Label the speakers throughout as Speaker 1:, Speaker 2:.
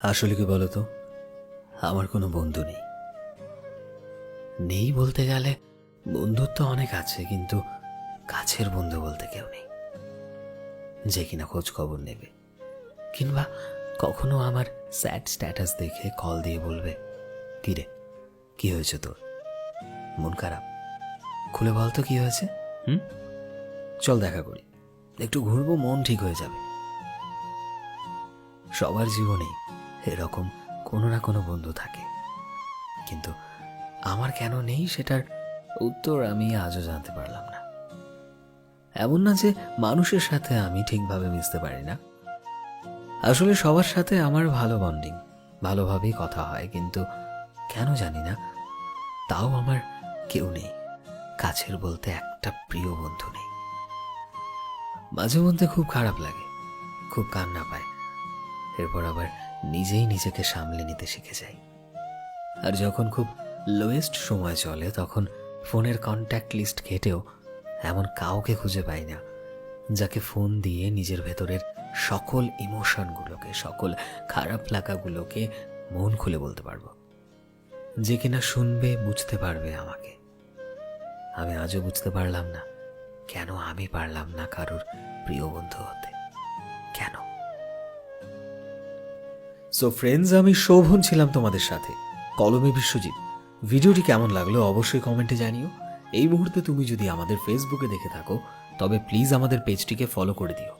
Speaker 1: আসলে কি বলতো, আমার কোনো বন্ধু নেই। নেই বলতে গেলে বন্ধুত্ব অনেক আছে, কিন্তু কাছের বন্ধু বলতে কেউ নেই যে কিনা খোঁজ খবর নেবে, কিংবা কখনো আমার স্যাড স্ট্যাটাস দেখে কল দিয়ে বলবে, কিরে কি হয়েছে তোর, মন খারাপ, খুলে বলতো কি হয়েছে, চল দেখা করি, একটু ঘুরবো, মন ঠিক হয়ে যাবে। সবার জীবনেই এরকম কোনো না কোনো বন্ধু থাকে, কিন্তু আমার কেন নেই সেটার উত্তর আমি আজও জানতে পারলাম না। এমন না যে মানুষের সাথে আমি ঠিকভাবে মিশতে পারি না, আসলে সবার সাথে আমার ভালো বন্ডিং, ভালোভাবেই কথা হয়, কিন্তু কেন জানি না তাও আমার কেউ নেই, কাছের বলতে একটা প্রিয় বন্ধু নেই। মাঝে মধ্যে খুব খারাপ লাগে, খুব কান্না পায়, এরপর আবার নিজেই নিজেকে সামলে নিতে শিখে যাই। আর যখন খুব লোয়েস্ট সময় চলে, তখন ফোনের কন্ট্যাক্ট লিস্ট ঘেটেও এমন কাউকে খুঁজে পাই না যাকে ফোন দিয়ে নিজের ভেতরের সকল ইমোশনগুলোকে, সকল খারাপ লাগাগুলোকে মন খুলে বলতে পারবো, যে কিনা শুনবে, বুঝতে পারবে আমাকে। আমি আজও বুঝতে পারলাম না কেন আমি পারলাম না কারোর প্রিয় বন্ধু হতে, কেন। সো ফ্রেন্ডস, আমি শোভন ছিলাম তোমাদের সাথে, কলমে বিশ্বজিৎ। ভিডিওটি কেমন লাগলো অবশ্যই কমেন্টে জানিও। এই মুহূর্তে তুমি যদি আমাদের ফেসবুকে দেখে থাকো, তবে প্লিজ আমাদের পেজটিকে ফলো করে দিও।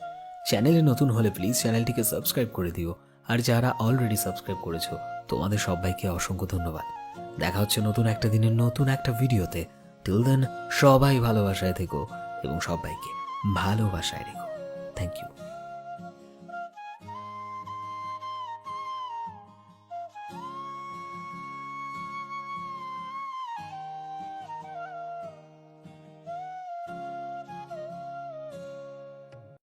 Speaker 1: চ্যানেলে নতুন হলে প্লিজ চ্যানেলটিকে সাবস্ক্রাইব করে দিও। আর যারা অলরেডি সাবস্ক্রাইব করেছো, তোমাদের সবাইকে অসংখ্য ধন্যবাদ। দেখা হচ্ছে নতুন একটা দিনের নতুন একটা ভিডিওতে। টিল দেন, সবাই ভালোবাসায় থেকো এবং সবাইকে ভালোবাসায় রেখো। Thank you.